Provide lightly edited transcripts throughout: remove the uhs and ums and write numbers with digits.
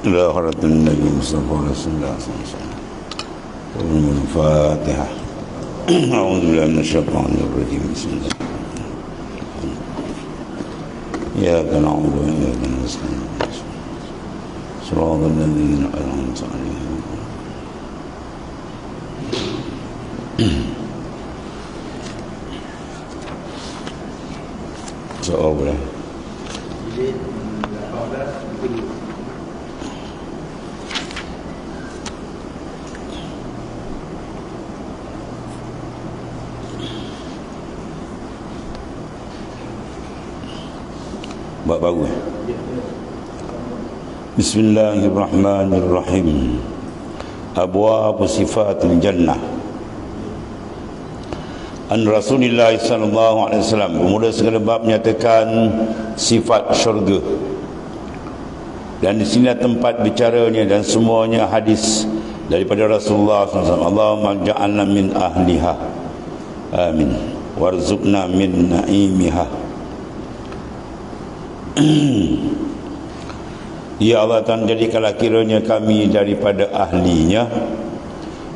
إلى حضرة النبي المصطفى رسول الله صلى الله عليه وسلم. الفاتحة. أعوذ بالله من الشيطان الرجيم. بسم الله. إياك نعبد وإياك نستعين. صراط الذين أنعمت عليهم. Soal boleh. Buat baru. Bismillahirrahmanirrahim. Abwaab sifatil jannah. An Rasulullah sallallahu alaihi wasallam, bermula segala bab menyatakan sifat syurga. Dan di sini tempat bicaranya dan semuanya hadis daripada Rasulullah SAW. Allahumma ja'alna min ahliha. Amin. Warzuqna min na'imiha. Ya Allah, Tuhan, jadikanlah kiranya kami daripada ahlinya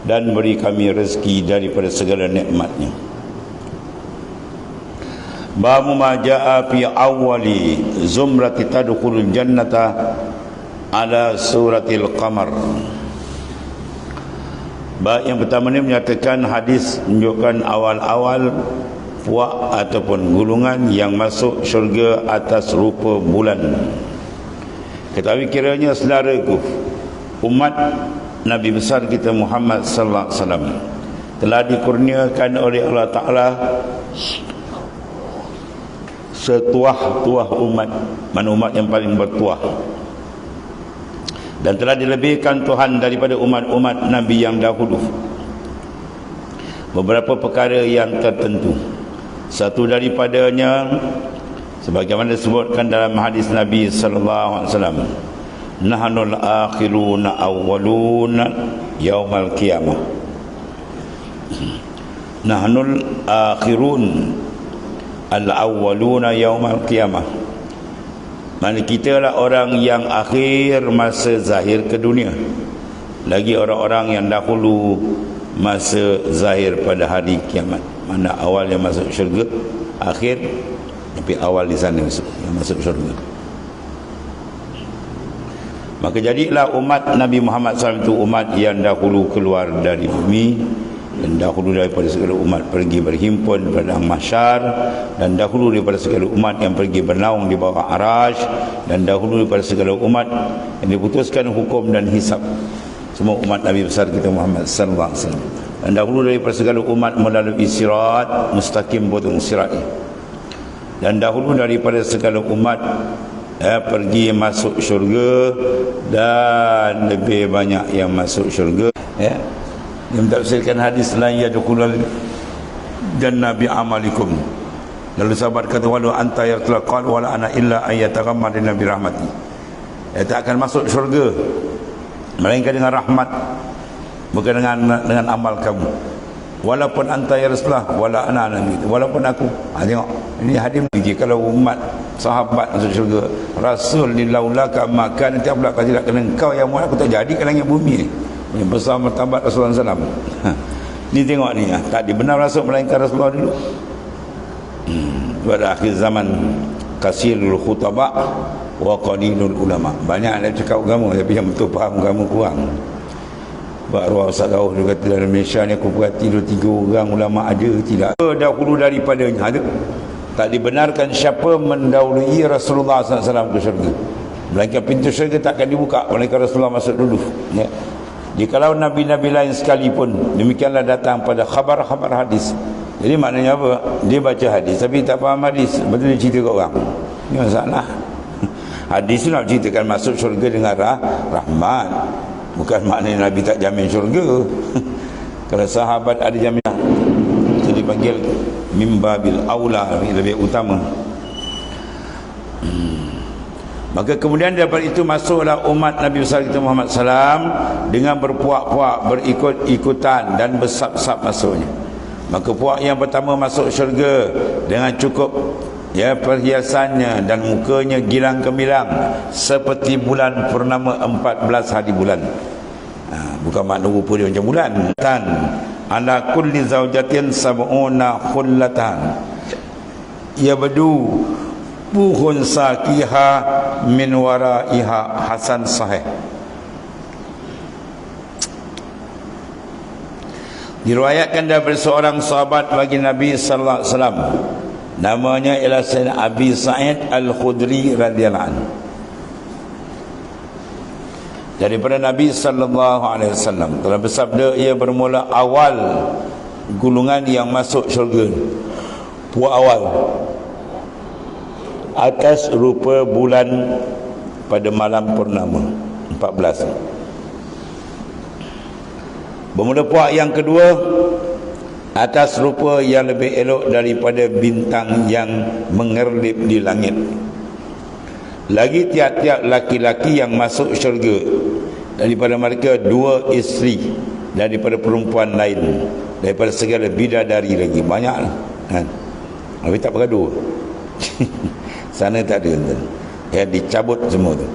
dan beri kami rezeki daripada segala nikmatnya. Babu ma jaa fi awwali zumrati tadkhulul jannata ala suratil qamar. Bab yang pertama ni menyatakan hadis menunjukkan awal-awal puak ataupun gulungan yang masuk syurga atas rupa bulan. Ketahui kiranya saudaraku, umat Nabi besar kita Muhammad sallallahu alaihi wasallam telah dikurniakan oleh Allah Ta'ala setuah-tuah umat, mana umat yang paling bertuah, dan telah dilebihkan Tuhan daripada umat-umat Nabi yang dahulu beberapa perkara yang tertentu. Satu daripadanya sebagaimana disebutkan dalam hadis Nabi sallallahu alaihi wasallam, nahnul akhiruna awwaluna yaumal qiyamah. Nahnul akhirun al-awwaluna yaumal qiyamah. Mana kita lah orang yang akhir masa zahir ke dunia, lagi orang-orang yang dahulu masa zahir pada hari kiamat. Mana awal yang masuk syurga, akhir tapi awal di sana yang masuk syurga. Maka jadilah umat Nabi Muhammad SAW itu umat yang dahulu keluar dari bumi, dan dahulu daripada segala umat pergi berhimpun pada mahsyar, dan dahulu daripada segala umat yang pergi bernaung di bawah arasy, dan dahulu daripada segala umat yang diputuskan hukum dan hisab. Semua umat Nabi besar kita Muhammad sallallahu alaihi wasallam. Dan dahulu daripada segala umat melalui sirat mustaqim, potong sirat. Dan dahulu daripada segala umat pergi masuk syurga, dan lebih banyak yang masuk syurga. Ya, yang mentafsirkan hadis la yadkhulul jannah bi amalikum. Lalu sahabat kata, walau anta yartaqal wala ana illa ayataghammadina bi rahmati. Tak akan masuk syurga melainkan dengan rahmat, bukan dengan amal kamu. Walaupun anta ya Rasulullah wala ana nabi, walaupun aku. Tengok ini hadis lagi, kalau umat sahabat masuk syurga, Rasul lillaulaka maka nanti pula kalau tidak kena engkau yang muat, aku tak jadi ke langit bumi ni. Yang besar martabat Rasulullah SAW. Ni tengok ni, tak dibenar Rasul melainkan Rasulullah dulu. Pada akhir zaman kasirul khutaba wa qalilul ulama. Banyak yang cakap agama tapi yang betul faham agama kurang. Baru Ustaz Daud juga kata dalam Malaysia ni aku perhati 2-3 orang ulama ada tidak. Dahulu daripadanya ada. Tak dibenarkan siapa mendahului Rasulullah SAW ke syurga, melainkan pintu syurga tak akan dibuka melainkan Rasulullah masuk dulu. Ya. Jikalau Nabi-Nabi lain sekalipun demikianlah datang pada khabar-khabar hadis. Jadi maknanya apa? Dia baca hadis tapi tak faham hadis, betul dia cerita ke orang. Ini masalah. Hadis itu nak ceritakan masuk syurga dengan rahmat, bukan maknanya Nabi tak jamin syurga. Kalau sahabat ada jaminan, itu dipanggil mimbabil aula, lebih utama. Maka kemudian daripada itu masuklah umat Nabi besar kita Muhammad SAW dengan berpuak-puak, berikut-ikutan dan bersab-sab masuknya. Maka puak yang pertama masuk syurga dengan cukup ya, perhiasannya dan mukanya gilang gemilang seperti bulan purnama 14 hari bulan. Bukan makna rupa dia macam bulan. Tan ala kulli zaujatin sab'una khullatan yabdu buhun sakiha min waraiha. Hasan sahih. Diriwayatkan daripada seorang sahabat bagi Nabi sallallahu alaihi wasallam, namanya ialah Sayyidina Abi Sa'id Al-Khudri radhiyallahu anhu. Daripada Nabi sallallahu alaihi wasallam telah bersabda, ia bermula awal gulungan yang masuk syurga, puak awal, atas rupa bulan pada malam purnama 14. Bermula puak yang kedua atas rupa yang lebih elok daripada bintang yang mengerlip di langit. Lagi tiap-tiap laki-laki yang masuk syurga, daripada mereka 2 isteri daripada perempuan lain, daripada segala bidadari lagi. Banyaklah kan? Tapi tak bergaduh. Sana tak ada tuan. Ya, dicabut semua tu.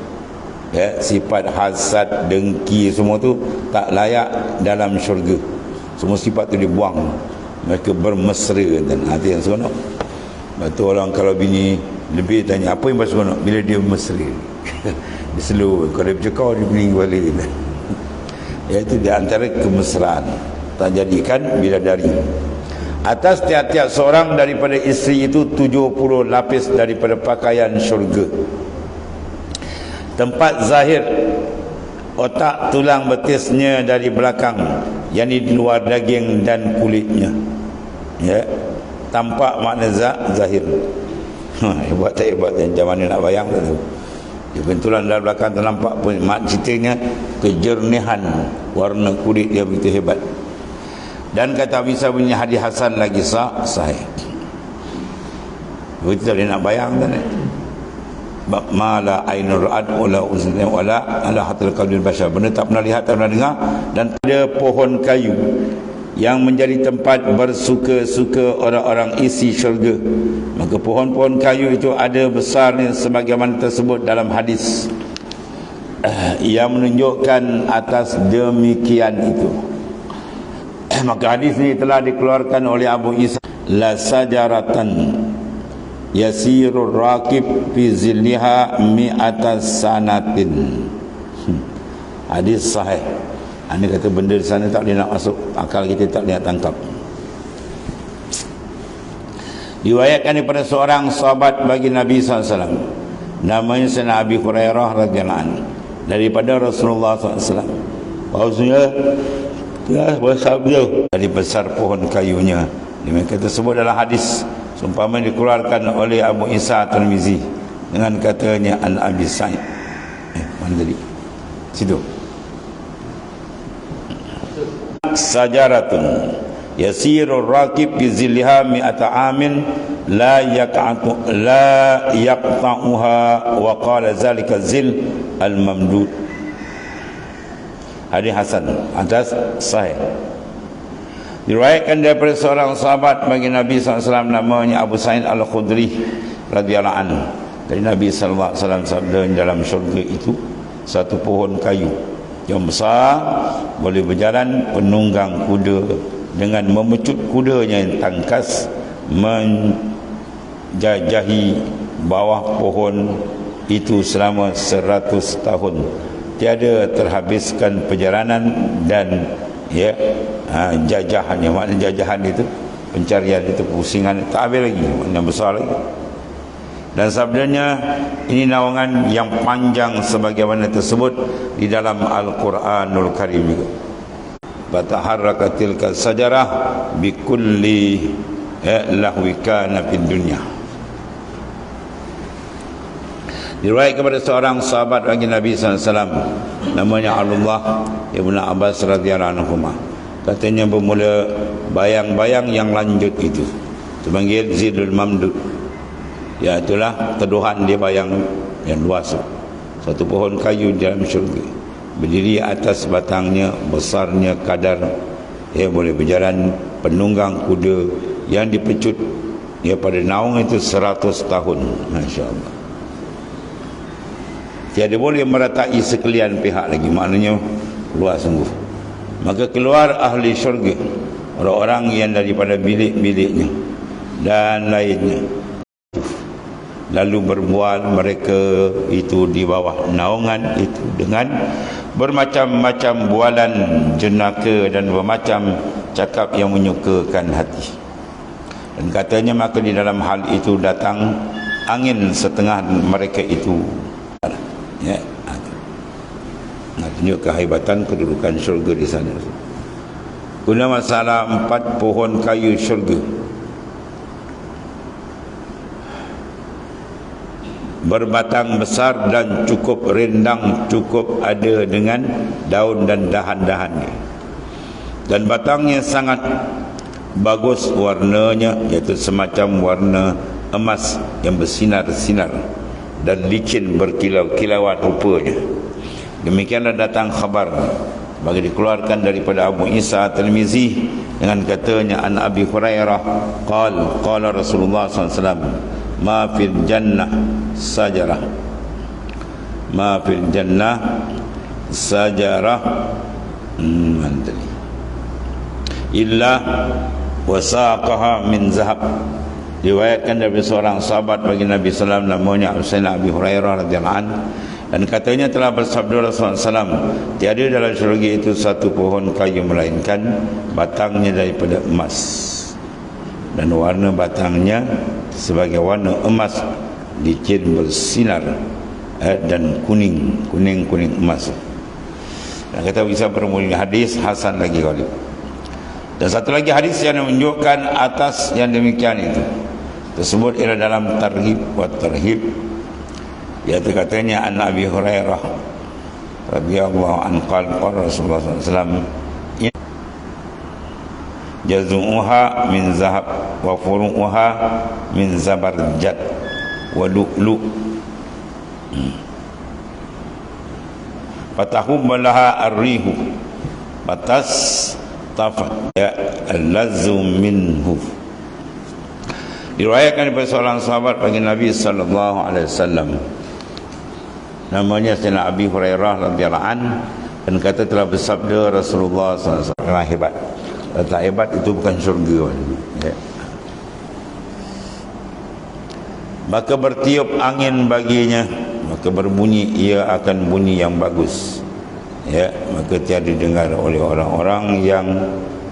Ya, sifat hasad, dengki semua tu tak layak dalam syurga. Semua sifat tu dibuang. Mereka bermesra dan hati yang seronok. Betul, orang kalau bini lebih tanya apa yang seronok bila dia mesra. Dia slow, kalau dia bercakap dia pening kepala. Ya, itu di antara kemesraan. Tak jadikan bidadari. Atas tiap-tiap seorang daripada isteri itu 70 lapis daripada pakaian syurga. Tempat zahir otak tulang betisnya dari belakang, yakni di luar daging dan kulitnya. Ya, tampak makna zahir. Hebat tak hebat, macam mana nak bayang tu. Dia tulang dari belakang ternampak pun, mak ceritanya kejernihan warna kulit dia begitu hebat. Dan kata bisa punya hadis hasan lagi sahih. Begitu tak boleh nak bayang kan. Mala ainur ra'ad wala uzna wala ala hatil qalbil bashar. Benda tak pernah lihat, tak pernah dengar. Dan ada pohon kayu yang menjadi tempat bersuka-suka orang-orang isi syurga. Maka pohon-pohon kayu itu ada besarnya sebagaimana tersebut dalam hadis yang menunjukkan atas demikian itu. Maka hadis ini telah dikeluarkan oleh Abu Isa. La sajaratan yasirur rakib fi zilliha mi'ata sanatin. Hadis sahih. Anda kata benda di sana tak boleh nak masuk, akal kita tak boleh nak tangkap. Diriwayatkan daripada seorang sahabat bagi Nabi SAW, namanya Sayyidina Abi Hurairah radhiyallahu anhu, daripada Rasulullah SAW. Bahawasanya ya, bersabda dari besar pohon kayunya. Mereka tersebut dalam hadis seumpama dikeluarkan oleh Abu Isa Tirmizi dengan katanya An Abi Sa'id. Mana tadi? Situ. Sajaratun yasirur rakib bi zilliha mi'ata amin la yaqta'uha wa qala zalika zil al mamdud. Hadis hasan, atas sahih. Diriwayatkan daripada seorang sahabat bagi Nabi SAW, namanya Abu Sa'id Al-Khudri radhiyallahu anhu. Dari Nabi SAW sabda, dalam syurga itu satu pohon kayu yang besar, boleh berjalan penunggang kuda dengan memecut kudanya yang tangkas menjajahi bawah pohon itu selama 100 tahun. Tiada terhabiskan perjalanan dan ya, jajahannya, makna jajahan itu, pencarian itu, pusingan tak habis lagi, makna besar lagi. Dan sabdanya ini nawangan yang panjang sebagaimana tersebut di dalam Al-Quranul Karim juga. Bataharrakatil sajarah bikulli lahwikana fid dunya. Diriwayatkan kepada seorang sahabat bagi Nabi SAW, namanya Abdullah Ibn Abbas radhiyallahu anhu. Katanya bermula bayang-bayang yang lanjut itu dipanggil Zilul Mamdud. Ya, itulah teduhan dia bayang yang luas. Satu pohon kayu dalam syurga, berdiri atas batangnya, besarnya kadar boleh berjalan penunggang kuda yang dipecut Dia pada naung itu 100 tahun. Masya Allah. Tiada boleh meratai sekalian pihak lagi. Maknanya luas sungguh. Maka keluar ahli syurga, orang-orang yang daripada bilik-biliknya dan lainnya. Lalu berbual mereka itu di bawah naungan itu dengan bermacam-macam bualan jenaka dan bermacam cakap yang menyukakan hati. Dan katanya maka di dalam hal itu datang angin setengah mereka itu. Ya, nak tunjuk kehebatan kedudukan syurga di sana. Guna masalah 4 pohon kayu syurga. Berbatang besar dan cukup rindang, cukup ada dengan daun dan dahan-dahannya. Dan batangnya sangat bagus warnanya, iaitu semacam warna emas yang bersinar-sinar dan licin berkilau-kilauan rupanya. Demikianlah datang khabar bagi dikeluarkan daripada Abu Isa At-Tirmizi dengan katanya an Abi Hurairah qala Rasulullah SAW, ma fil jannah sajarah, ma fil jannah sajarah illa wasaqaha min zahab. Diriwayatkan dari seorang sahabat bagi Nabi SAW namanya Sayyidina Abi Hurairah radhiyallahu anhu, dan katanya telah bersabda Rasulullah SAW, tiada dalam syurga itu satu pohon kayu melainkan batangnya daripada emas, dan warna batangnya sebagai warna emas licin bersinar dan kuning emas. Dan kata bisa bermula hadis hasan lagi kali. Dan satu lagi hadis yang menunjukkan atas yang demikian itu tersebut ialah dalam Targhib wa Tarhib, iaitu katanya an Abi Hurairah radhiyallahu anhu qala Rasulullah SAW, jazu'uha min zahab wa furu'uha min zabarjad wa lu'lu' fatahubalaha ar-rihu batas tafat ya al-lazzu minhu. Diriwayatkan daripada seorang sahabat bagi Nabi sallallahu alaihi wasallam namanya Sayyidina Abi Hurairah radhiyallahu anhu, dan kata telah bersabda Rasulullah sallallahu alaihi wasallam, hebat. Tak hebat itu bukan syurga ya. Maka bertiup angin baginya, maka berbunyi ia akan bunyi yang bagus ya, maka tiada didengar oleh orang-orang yang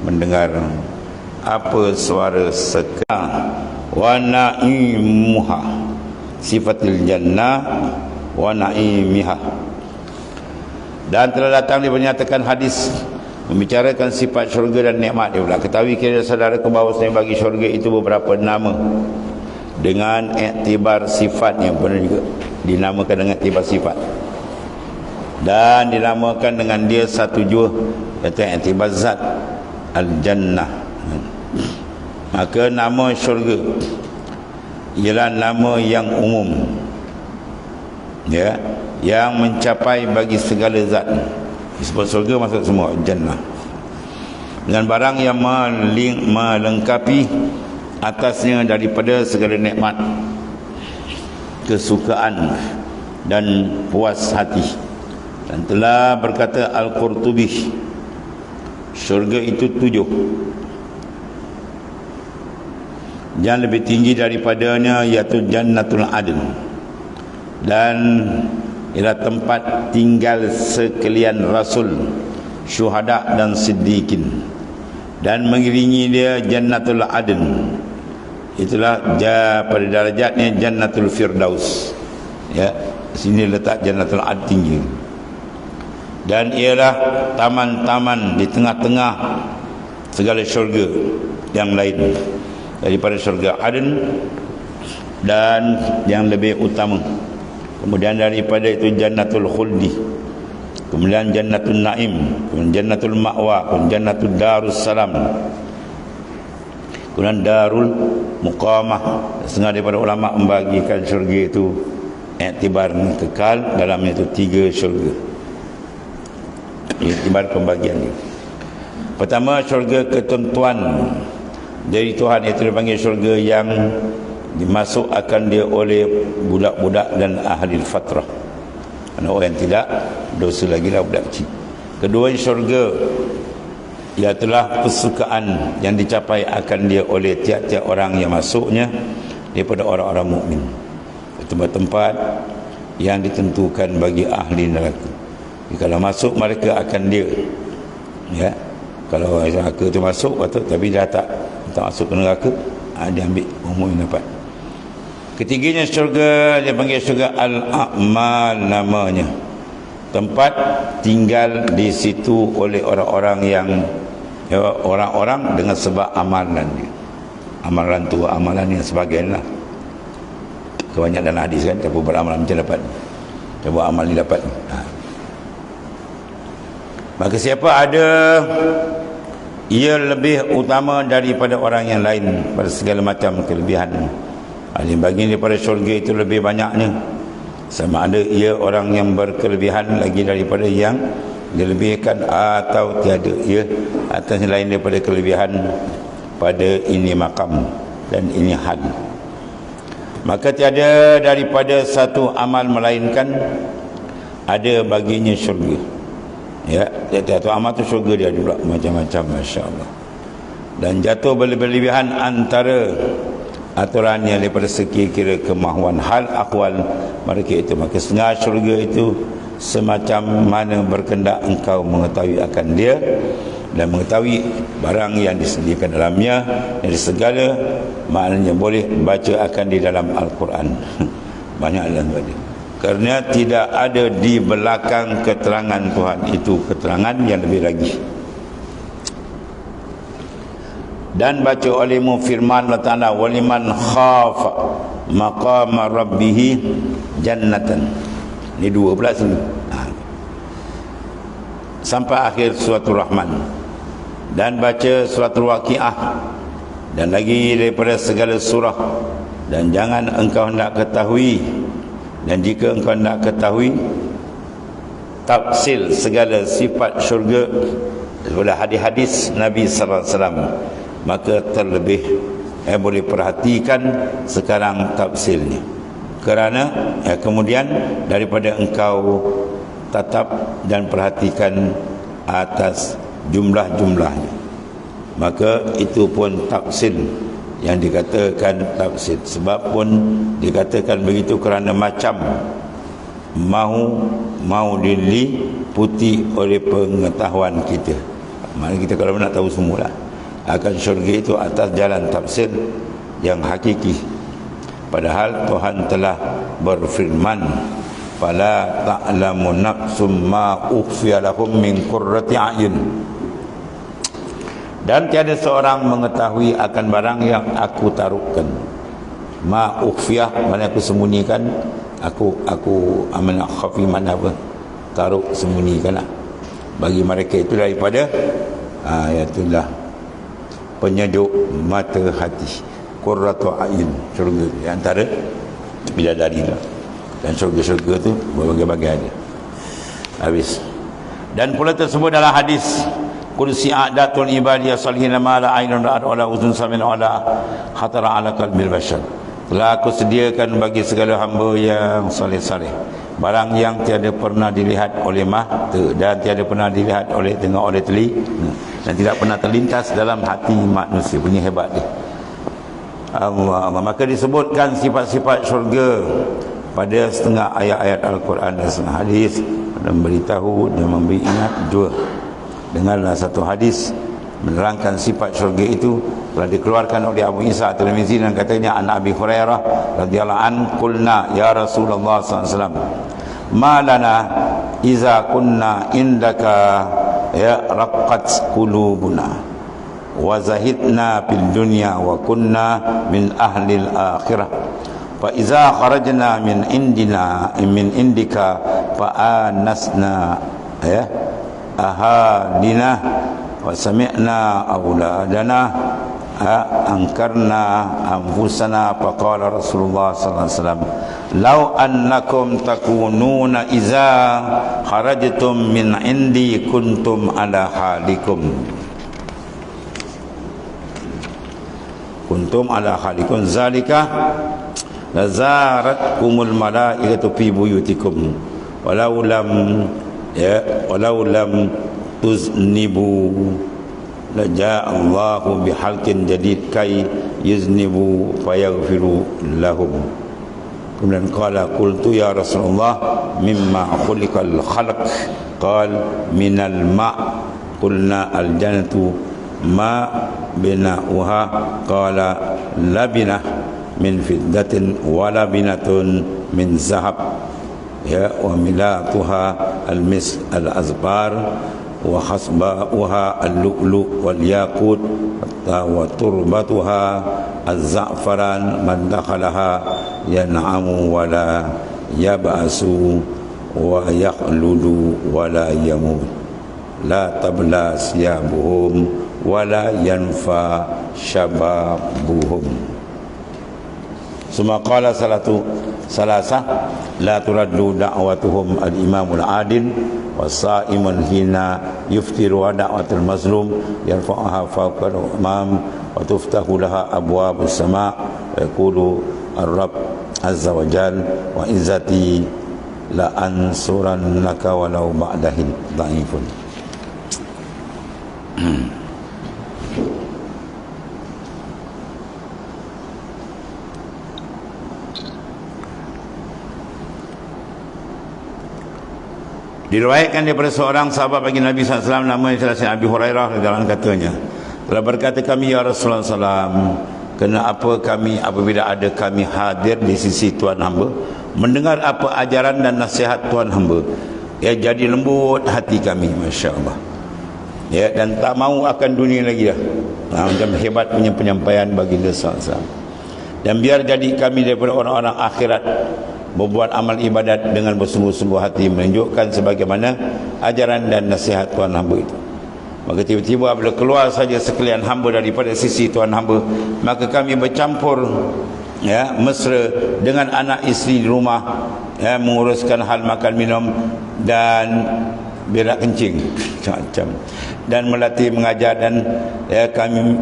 mendengar apa suara sekar. Wa na'imuha sifatil jannah wa na'imiha. Dan telah datang dinyatakan hadis membicarakan sifat syurga dan nikmat dia pula. Ketahui kira saudara ke bahawasanya bagi syurga itu beberapa nama dengan iktibar sifatnya, pun juga dinamakan dengan iktibar sifat, dan dinamakan dengan dia satu jua, iaitu iktibar zat al-jannah. Maka nama syurga ialah nama yang umum ya, yang mencapai bagi segala zat. Disebut syurga masuk semua jannah, dengan barang yang melengkapi atasnya daripada segala nikmat, kesukaan dan puas hati. Dan telah berkata Al-Qurtubi, syurga itu 7, yang lebih tinggi daripadanya iaitu Jannatul Adn, dan ialah tempat tinggal sekalian Rasul, syuhada dan siddiqin. Dan mengiringi dia Jannatul Adn, itulah pada darajatnya Jannatul Firdaus ya, sini letak Jannatul Adn tinggi. Dan ialah taman-taman di tengah-tengah segala syurga yang lain daripada syurga Aden, dan yang lebih utama kemudian daripada itu Jannatul Khuldi, kemudian Jannatul Naim, kemudian Jannatul Ma'wa, kemudian Jannatul Darus Salam, kemudian Darul Muqamah. Setengah daripada ulama membagikan syurga itu iktibar kekal, dalamnya itu 3 syurga. Iktibar pembagian ini. Pertama, syurga ketentuan dari Tuhan, itu dipanggil syurga yang dimasukkan dia oleh budak-budak dan ahli fatrah. Karena orang yang tidak dosa lagi lah budak kecil. Kedua, syurga ialah kesukaan yang dicapai akan dia oleh tiap-tiap orang yang masuknya daripada orang-orang mukmin. Tempat-tempat yang ditentukan bagi ahli neraka. Kalau masuk mereka akan dia, ya, kalau neraka tu masuk patut, tapi dia tak masuk ke neraka, dia ambil umum yang dapat. Ketiganya syurga, dia panggil syurga Al-A'mal namanya. Tempat tinggal di situ oleh orang-orang yang, ya, orang-orang dengan sebab amalan dia. Amalan tu, amalan yang sebagainya. Kebanyakan dalam hadis kan, siapa beramal macam dapat, siapa amal ni dapat. Maka siapa ada, ia lebih utama daripada orang yang lain pada segala macam kelebihan. Ahli bagian daripada syurga itu lebih banyaknya, sama ada ia orang yang berkelebihan lagi daripada yang dilebihkan atau tiada ia atas lain daripada kelebihan pada ini makam dan ini hal. Maka tiada daripada satu amal melainkan ada baginya syurga. Ya, satu amal tu syurga dia juga macam-macam, masya-Allah. Dan jatuh berlebihan antara aturannya daripada segi kira kemahuan hal akwal mereka itu. Maka setengah syurga itu semacam mana berkendak engkau mengetahui akan dia dan mengetahui barang yang disediakan dalamnya dari segala maknanya boleh baca akan di dalam Al-Quran. Banyaklah dia. Kerana tidak ada di belakang keterangan Tuhan itu keterangan yang lebih lagi. Dan baca olehmu firman Allah Ta'ala, waliman khafa maqama rabbih jannatan. Ini dua pula sini. Sampai akhir suratul Rahman. Dan baca suratul Waqiah. Dan lagi daripada segala surah. Dan jangan engkau hendak ketahui, dan jika engkau hendak ketahui tafsil segala sifat syurga daripada hadis-hadis Nabi sallallahu alaihi wasallam, maka terlebih boleh perhatikan sekarang tafsilnya. Kerana kemudian daripada engkau tatap dan perhatikan atas jumlah-jumlahnya, maka itu pun tafsil yang dikatakan tafsir. Sebab pun dikatakan begitu kerana macam mau diliputi oleh pengetahuan kita. Mana kita kalau nak tahu semualah akan syurga itu atas jalan tafsir yang hakiki. Padahal Tuhan telah berfirman, fala ta'lamu nafsum ma ukhfiya lahum min qurrati a'yun. Dan tiada seorang mengetahui akan barang yang aku taruhkan. Ma ukhfiyah, mana aku sembunyikan. Aku amanah khafi, mana apa, taruh sembunyikan lah. Bagi mereka itu daripada itulah penyejuk mata hati, qurratu a'yun, syurga antara bidadari lah. Dan syurga-syurga tu berbagai-bagai ada. Habis. Dan pula tersebut dalam hadis Qudsi a'datul ibadiyah salihin ma la ainun ra'at wa la uzun sami'at wa la khatara ala qalbil bashar. Telah aku sediakan bagi segala hamba yang saleh-saleh barang yang tiada pernah dilihat oleh mata dan tiada pernah dilihat oleh tengok oleh telinga dan tidak pernah terlintas dalam hati manusia. Punya hebat dia. Allah. Maka disebutkan sifat-sifat syurga pada setengah ayat-ayat Al-Quran dan setengah hadis, dan memberitahu dan memberi ingat juga. Dengarlah satu hadis menerangkan sifat syurga itu telah dikeluarkan oleh Abu Isa At-Tirmizi dan katanya an Abi Hurairah radhiyallahu an qulna ya Rasulullah sallallahu alaihi wasallam ma lana iza kunna indaka ya raqqat qulubuna wa zahidna fid dunya wa kunna min ahli al-akhirah fa iza kharajna min indika fa anasna ya ahadina wa sami'na auladana angkarna anfusana faqala Rasulullah sallallahu alaihi wasallam law annakum takununa iza kharajtum min indi kuntum ala halikum. kuntum ala khalikum zalika lazaratkumul malaikatu fi buyutikum walau lam tuznibu laja Allahu bihalqin jadid kai yuznibu fayaghfiru lahum. Kemudian qala qultu ya Rasulullah mimma khuliqal khalq qal minal ma' qulna al jannatu ma bina'uha qala labinah min fiddatin wa labinatun min zahab ya wa milatuha al mis al azbar wa hasba'uha al-lu'lu' wal yaqut wa turbatuha az-za'faran man dakhalaha yan'amu wa la yab'asu wa yakhludu wa la yamut la tabla siyabuhum wa la yanfa syababuhum. Suma qala salasa la turaddu da'watuhum al-imamul adil wasaimun hina yuftiru wa da'watul mazlum yarfa'uha fawqa al-imam wa tuftahu laha abwabus sama' wa yaqulu ar-rabb azza wa jal wa izzati la ansurannaka walau ba'dahin dha'ifun. Diriwayatkan daripada seorang sahabat bagi Nabi SAW namanya Abi Hurairah dalam katanya telah berkata kami ya Rasulullah SAW, kenapa kami apabila ada kami hadir di sisi Tuhan hamba mendengar apa ajaran dan nasihat Tuhan hamba ya jadi lembut hati kami, Masya Allah ya, dan tak mahu akan dunia lagi dah. Macam hebat punya penyampaian baginda SAW. Dan biar jadi kami daripada orang-orang akhirat berbuat amal ibadat dengan bersungguh-sungguh hati menunjukkan sebagaimana ajaran dan nasihat Tuhan hamba itu. Maka tiba-tiba bila keluar saja sekalian hamba daripada sisi Tuhan hamba, maka kami bercampur ya mesra dengan anak isteri di rumah ya, menguruskan hal makan minum dan berak kencing macam-macam, dan melatih mengajar, dan ya kami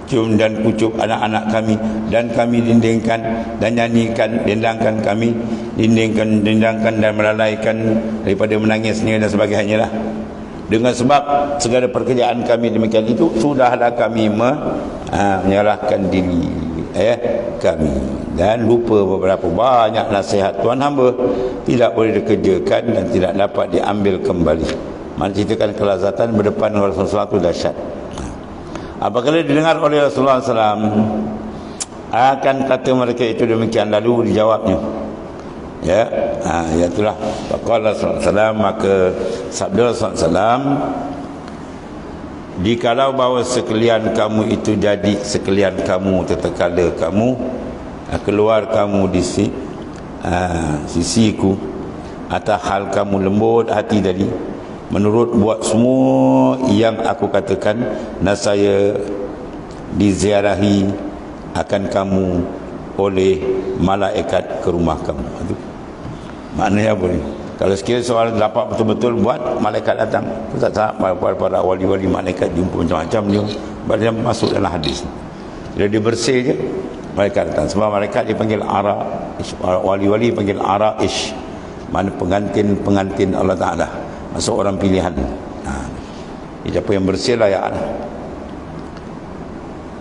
cium dan kucup anak-anak kami, dan kami dindingkan dan nyanyikan, dendangkan kami, dendangkan dan melalaikan daripada menangisnya dan sebagainya lah. Dengan sebab segala pekerjaan kami demikian itu, sudahlah kami menyerahkan diri kami dan lupa beberapa banyak nasihat Tuhan hamba tidak boleh dikerjakan dan tidak dapat diambil kembali. Menceritakan kelazatan berdepan dengan Rasulullah itu dahsyat. Apabila didengar oleh Rasulullah SAW, akan kata mereka itu demikian, lalu dijawabnya ya, itulah faqala SAW, maka sabda Rasulullah SAW, dikalau bahawa sekalian kamu itu jadi sekalian kamu tatkala kamu keluar kamu di sisiku atas hal kamu lembut hati tadi menurut buat semua yang aku katakan, nasaya diziarahi akan kamu oleh malaikat ke rumah kamu. Itu maknanya apa ni? Kalau sekiranya soal dapat betul-betul buat, malaikat datang. Tak para wali-wali malaikat jumpa macam-macam dia, baru masuk dalam hadis. Bila dia bersih je, malaikat datang. Sebab malaikat dipanggil ara, wali-wali panggil ara-ish, mana pengantin Allah Ta'ala, masuk orang pilihan. Siapa yang bersih layak.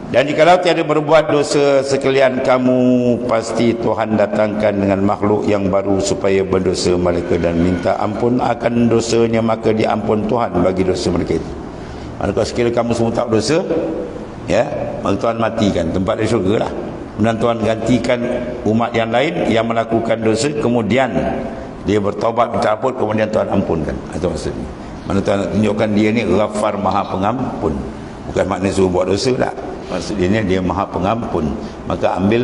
Dan jikalau tiada berbuat dosa sekalian kamu, pasti Tuhan datangkan dengan makhluk yang baru supaya berdosa mereka dan minta ampun akan dosanya, maka diampun Tuhan bagi dosa mereka itu. Maka sekiranya kamu semua tak berdosa ya, maka Tuhan matikan tempat di syurga lah. Kemudian Tuhan gantikan umat yang lain yang melakukan dosa, kemudian dia bertaubat minta ampun, kemudian Tuhan ampunkan. Itu maksudnya. Mana Tuhan tunjukkan dia ni Ghaffar, Maha Pengampun. Bukan maknanya suruh buat dosa tak. Maksudnya dia Maha Pengampun. Maka ambil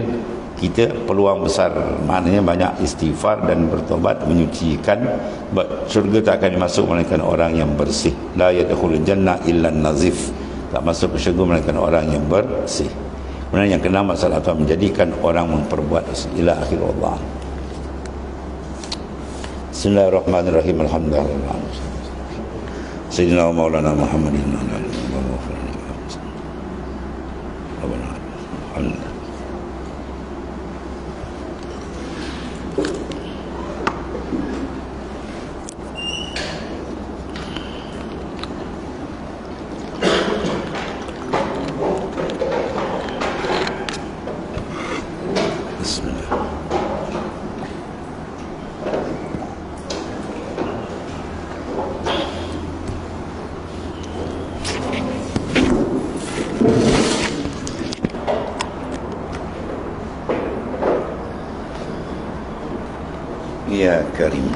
kita peluang besar, maknanya banyak istighfar dan bertobat, menyucikan. Sebab syurga tak akan dimasuk melainkan orang yang bersih. La yadkhulul jannah illa nazif. Tak masuk ke syurga melainkan orang yang bersih. Kemudian yang kena masalah Tuhan menjadikan orang memperbuat dosa. Ila akhir Allah. Bismillahirrahmanirrahim. Alhamdulillah. Sayyidina wa maulana Muhammadin wa ala alihi wa sahbihi. Alhamdulillah. Bismillah. Ya Karim.